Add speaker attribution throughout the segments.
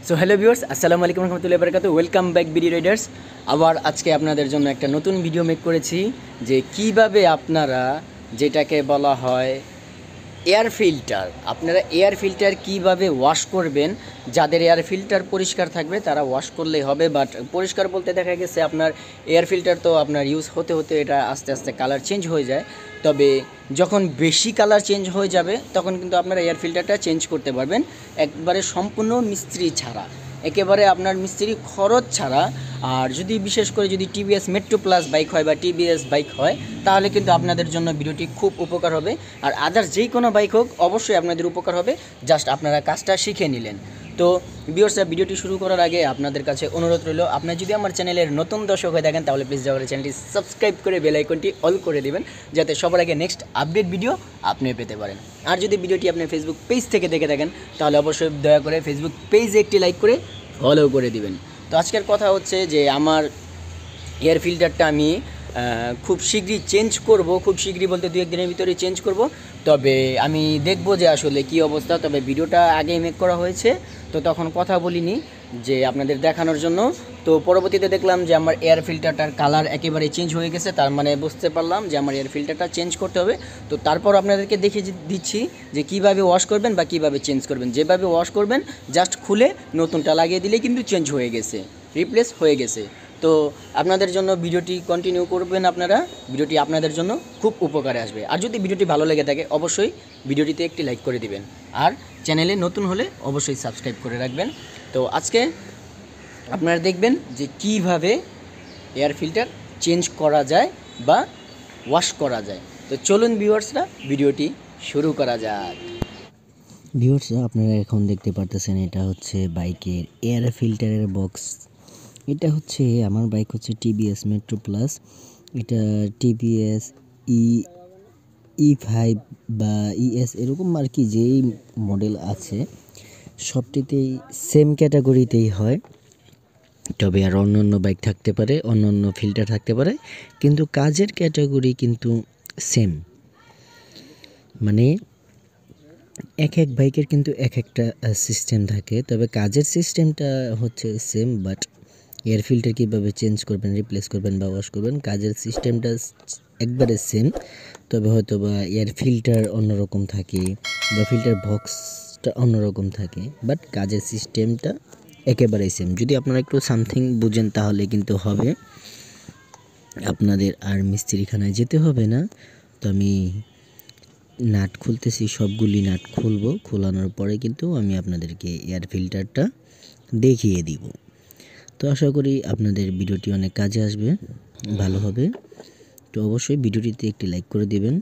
Speaker 1: So hello viewers, আসসালামু আলাইকুম রহমতুল্লাহি বারাকাতুহু। Welcome back bdriders। আবার আজকে আপনাদের জন্য একটা নতুন ভিডিও মেক করেছি যে কিভাবে আপনারা যেটাকে বলা হয় এয়ার ফিল্টার, আপনারা এয়ার ফিল্টার কিভাবে ওয়াশ করবেন। যাদের এয়ার ফিল্টার পরিষ্কার থাকবে তারা ওয়াশ করলেই হবে, বাট পরিষ্কার বলতে দেখা গেছে আপনার এয়ার ফিল্টার তো আপনার ইউজ হতে হতে এটা আস্তে আস্তে কালার চেঞ্জ হয়ে যায়। তবে যখন বেশি কালার চেঞ্জ হয়ে যাবে তখন কিন্তু আপনারা এয়ার ফিল্টারটা চেঞ্জ করতে পারবেন একবারে সম্পূর্ণ মিস্ত্রি ছাড়া, একেবারে আপনার মিস্ত্রি খরচ ছাড়া। আর যদি বিশেষ করে যদি টিভিএস মেট্রো প্লাস বাইক হয় বা টিভিএস বাইক হয় তাহলে কিন্তু আপনাদের জন্য ভিডিওটি খুব উপকার হবে। আর আদার্স যেই কোনো বাইক হোক অবশ্যই আপনাদের উপকার হবে, জাস্ট আপনারা কাজটা শিখে নিলেন। তো ভিউয়ার্স, ভিডিওটি শুরু করার আগে আপনাদের কাছে অনুরোধ রইল, আপনারা যদি আমার চ্যানেলের নতুন দর্শক হয়ে থাকেন তাহলে প্লিজ যাওয়ার চ্যানেলটি সাবস্ক্রাইব করে বেল আইকনটি অল করে দেবেন, যাতে সবার আগে নেক্সট আপডেট ভিডিও আপনি পেতে পারেন। আর যদি ভিডিওটি আপনি ফেসবুক পেজ থেকে দেখে থাকেন তাহলে অবশ্যই দয়া করে ফেসবুক পেজে একটি লাইক করে ফলো করে দিবেন। তো আজকের কথা হচ্ছে যে আমার এয়ার ফিল্টারটা আমি খুব শীঘ্রই চেঞ্জ করব, খুব শীঘ্রই বলতে 2-1 দিনের ভিতরে চেঞ্জ করব। তবে আমি দেখব যে আসলে কী অবস্থা। তবে ভিডিওটা আগেই মেক করা হয়েছে, তো তখন কথা বলিনি যে আপনাদের দেখানোর জন্য। তো পরবর্তীতে দেখলাম যে আমার এয়ার ফিল্টারটার কালার একেবারে চেঞ্জ হয়ে গেছে, তার মানে বুঝতে পারলাম যে আমার এয়ার ফিল্টারটা চেঞ্জ করতে হবে। তো তারপর আপনাদেরকে দেখিয়ে দিচ্ছি যে কীভাবে ওয়াশ করবেন বা কীভাবে চেঞ্জ করবেন। যেভাবে ওয়াশ করবেন জাস্ট খুলে নতুনটা লাগিয়ে দিলেই কিন্তু চেঞ্জ হয়ে গেছে, রিপ্লেস হয়ে গেছে। তো আপনাদের জন্য ভিডিওটি কন্টিনিউ করবেন, আপনারা ভিডিওটি আপনাদের জন্য খুব উপকারে আসবে। আর যদি ভিডিওটি ভালো লেগে থাকে অবশ্যই ভিডিওটিতে একটি লাইক করে দিবেন, আর চ্যানেলে নতুন হলে অবশ্যই সাবস্ক্রাইব করে রাখবেন। তো আজকে আপনারা দেখবেন যে কিভাবে এয়ার ফিল্টার চেঞ্জ করা যায় বা ওয়াশ করা যায়। তো চলুন ভিউয়ার্সরা, ভিডিওটি শুরু করা যাক।
Speaker 2: ভিউয়ার্সরা, আপনারা এখন দেখতে পারতেছেন এটা হচ্ছে বাইকের এয়ার ফিল্টারের বক্স। এটা হচ্ছে আমার বাইক হচ্ছে টিভিএস মেট্রো প্লাস। এটা টিভিএস ই5 বা ইএস এরকম আর কি, যেই মডেল আছে সবটিতেই সেম ক্যাটাগরিতেই হয়। তবে আর অন্য অন্য বাইক থাকতে পারে, অন্য অন্য ফিল্টার থাকতে পারে, কিন্তু কাজের ক্যাটাগরি কিন্তু সেম। মানে এক এক বাইকের কিন্তু এক একটা সিস্টেম থাকে, তবে কাজের সিস্টেমটা হচ্ছে সেম। বাট এয়ার ফিল্টার কীভাবে চেঞ্জ করবেন, রিপ্লেস করবেন বা ওয়াশ করবেন, কাজের সিস্টেমটা একবারে সেম। তবে হয়তো বা এয়ার ফিল্টার অন্যরকম থাকে বা ফিল্টার বক্সটা অন্যরকম থাকে, বাট কাজের সিস্টেমটা একেবারেই সেম। যদি আপনারা একটু সামথিং বুঝেন তাহলে কিন্তু হবে, আপনাদের আর মিস্ত্রিখানায় যেতে হবে না। তো আমি নাট খুলতেছি, সবগুলি নাট খুলবো। খোলানোর পরে কিন্তু আমি আপনাদেরকে এয়ার ফিল্টারটা দেখিয়ে দিব। তো আশা করি আপনাদের ভিডিওটি অনেক কাজে আসবে, ভালো হবে। তো অবশ্যই ভিডিওটিতে একটি লাইক করে দিবেন,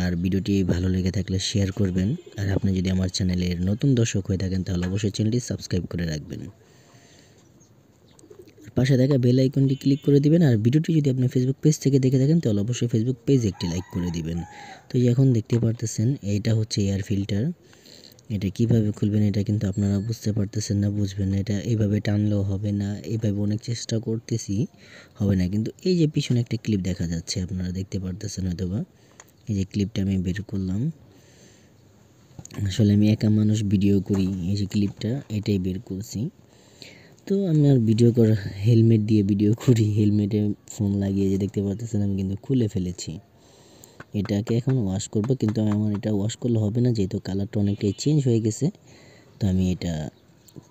Speaker 2: আর ভিডিওটি ভালো লেগে থাকলে শেয়ার করবেন। আর আপনি যদি আমার চ্যানেলের নতুন দর্শক হয়ে থাকেন তাহলে অবশ্যই চ্যানেলটি সাবস্ক্রাইব করে রাখবেন, পাশে থাকা বেল আইকনটি ক্লিক করে দিবেন। আর ভিডিওটি যদি আপনি ফেসবুক পেজ থেকে দেখে থাকেন তাহলে অবশ্যই ফেসবুক পেজে একটি লাইক করে দিবেন। তো এখন দেখতে পারতেছেন এইটা হচ্ছে এয়ার ফিল্টার। এটা কিভাবে খুলবেন এটা কিন্তু আপনারা বুঝতে পারতেছেন না, বুঝবেন না। এটা এইভাবে টানলেও হবে না, এইভাবে অনেক চেষ্টা করতেছি, হবে না। কিন্তু এই যে পিছনে একটা ক্লিপ দেখা যাচ্ছে, আপনারা দেখতে পারতেছেন হয়তো বা, এই যে ক্লিপটা আমি বের করলাম। আসলে আমি একা মানুষ, ভিডিও করি, এই যে ক্লিপটা এটাই বের করছি। তো আমি আর ভিডিও করা হেলমেট দিয়ে ভিডিও করি, হেলমেটে ফোন লাগিয়ে যে দেখতে পাচ্ছেন আমি কিন্তু খুলে ফেলেছি। এটাকে এখন ওয়াশ করব, কিন্তু আমার এটা ওয়াশ করলে হবে না, যেহেতু কালারটা অনেকটাই চেঞ্জ হয়ে গেছে। তো আমি এটা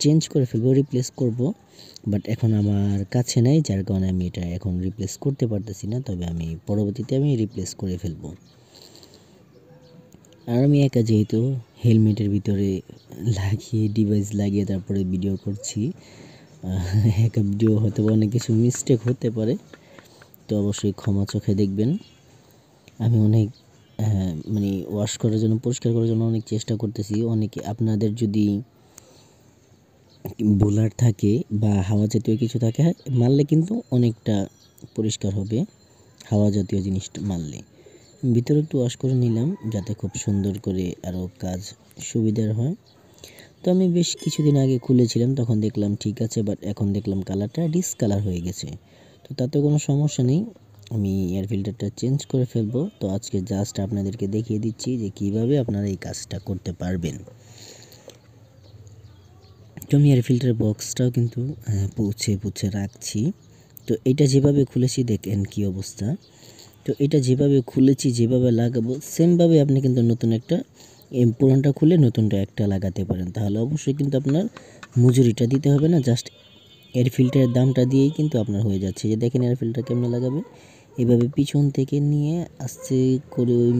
Speaker 2: চেঞ্জ করে ফেলবো, রিপ্লেস করব। বাট এখন আমার কাছে নাই, যার কারণে আমি এটা এখন রিপ্লেস করতে পারতেছি না। তবে আমি পরবর্তীতে আমি রিপ্লেস করে ফেলবো। আর আমি একা যেহেতু হেলমেটের ভিতরে লাগিয়ে ডিভাইস লাগিয়ে তারপরে ভিডিও করছি, একা ভিডিও হয়তো অনেক কিছু মিস্টেক হতে পারে, তো অবশ্যই ক্ষমা চোখে দেখবেন। আমি অনেক মানে ওয়াশ করার জন্য, পরিষ্কার করার জন্য অনেক চেষ্টা করতেছি। অনেকে আপনাদের যদি বোলার থাকে বা হাওয়া জাতীয় কিছু থাকে, মারলে কিন্তু অনেকটা পরিষ্কার হবে হাওয়া জাতীয় জিনিসটা মারলে। ভিতরে একটু ওয়াশ করে নিলাম যাতে খুব সুন্দর করে আরও কাজ সুবিধার হয়। তো আমি বেশ কিছুদিন আগে খুলেছিলাম, তখন দেখলাম ঠিক আছে, বাট এখন দেখলাম কালারটা ডিসকালার হয়ে গেছে। তো তাতে কোনো সমস্যা নেই, আমি এয়ার ফিল্টারটা চেঞ্জ করে ফেলবো। তো আজকে জাস্ট আপনাদেরকে দেখিয়ে দিচ্ছি যে কিভাবে আপনারা এই কাজটা করতে পারবেন। তো আমি এয়ার ফিল্টার বক্সটাও কিন্তু পুছে রাখছি। তো এটা যেভাবে খুলেছি দেখেন কি অবস্থা। তো এটা যেভাবে খুলেছি, যেভাবে লাগাবো সেমভাবে আপনি কিন্তু নতুন একটা পুরানটা খুলে নতুনটা একটা লাগাতে পারেন। তাহলে অবশ্যই কিন্তু আপনার মজুরিটা দিতে হবে না, জাস্ট এয়ার ফিল্টারের দামটা দিয়েই কিন্তু আপনার হয়ে যাচ্ছে। যে দেখেন এয়ার ফিল্টার কেমনে লাগাবেন, এভাবে পিছন থেকে নিয়ে আস্তে করে ওই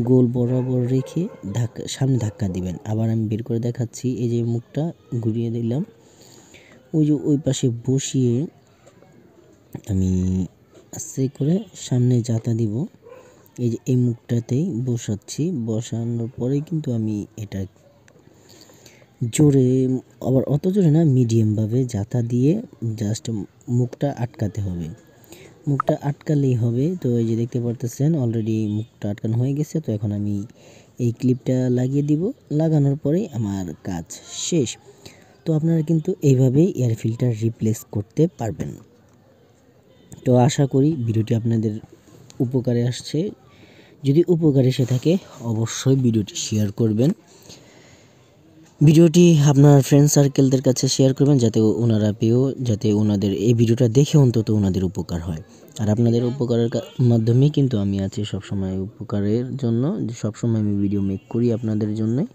Speaker 2: গোল বরাবর রেখে সামনে ধাক্কা দিবেন। আবার আমি বের করে দেখাচ্ছি। এই যে মুখটা ঘুরিয়ে দিলাম, ওই যে ওই পাশে বসিয়ে আমি আস্তে করে সামনে যাতা দিব। এই যে এই মুখটাতেই বসাচ্ছি, বসানোর পরে কিন্তু আমি এটা জোরে, আবার অত জোরে না, মিডিয়ামভাবে যাতা দিয়ে জাস্ট মুখটা আটকাতে হবে। মুখটা আটকালেই হবে। তো এই যে দেখতে পারতেছেন অলরেডি মুখটা আটকানো হয়ে গেছে। তো এখন আমি এই ক্লিপটা লাগিয়ে দিব, লাগানোর পরেই আমার কাজ শেষ। তো আপনারা কিন্তু এইভাবেই এয়ার ফিল্টার রিপ্লেস করতে পারবেন। তো আশা করি ভিডিওটি আপনাদের উপকারে আসছে। যদি উপকার এসে থাকে অবশ্যই ভিডিওটি শেয়ার করবেন। ভিডিওটি আপনার ফ্রেন্ড সার্কেলদের কাছে শেয়ার করবেন, যাতে ওনারা পেয়েও, যাতে ওনাদের এই ভিডিওটা দেখে অন্তত ওনাদের উপকার হয়। আর আপনাদের উপকারের মাধ্যমেই কিন্তু আমি আছি সবসময় উপকারের জন্য। সবসময় আমি ভিডিও মেক করি আপনাদের জন্যই।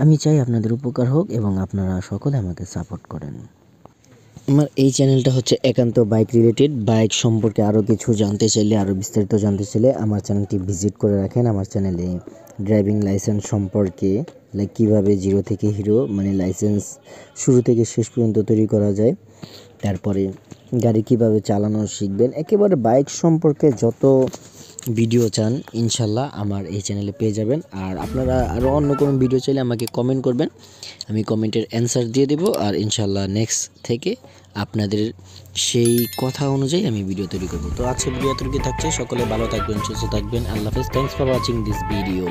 Speaker 2: আমি চাই আপনাদের উপকার হোক এবং আপনারা সকলে আমাকে সাপোর্ট করেন। আমার এই চ্যানেলটা হচ্ছে একান্ত বাইক রিলেটেড। বাইক সম্পর্কে আরও কিছু জানতে চাইলে, আরও বিস্তারিত জানতে চাইলে আমার চ্যানেলটি ভিজিট করে রাখেন। আমার চ্যানেলে ড্রাইভিং লাইসেন্স সম্পর্কে, লাইক কীভাবে জিরো থেকে হিরো, মানে লাইসেন্স শুরু থেকে শেষ পর্যন্ত তৈরি করা যায়, তারপরে গাড়ি কিভাবে চালানো শিখবেন, একেবারে বাইক সম্পর্কে যত ভিডিও চান ইনশাল্লাহ আমার এই চ্যানেলে পেয়ে যাবেন। আর আপনারা আরও অন্য কোনো ভিডিও চাইলে আমাকে কমেন্ট করবেন, আমি কমেন্টের অ্যান্সার দিয়ে দেবো। আর ইনশাল্লাহ নেক্সট থেকে আপনাদের সেই কথা অনুযায়ী আমি ভিডিও তৈরি করব। তো আজকে ভিডিও তৈরি থাকছে, সকলে ভালো থাকবেন, সুস্থ থাকবেন। আল্লাহ হাফেজ। Thanks for watching this video.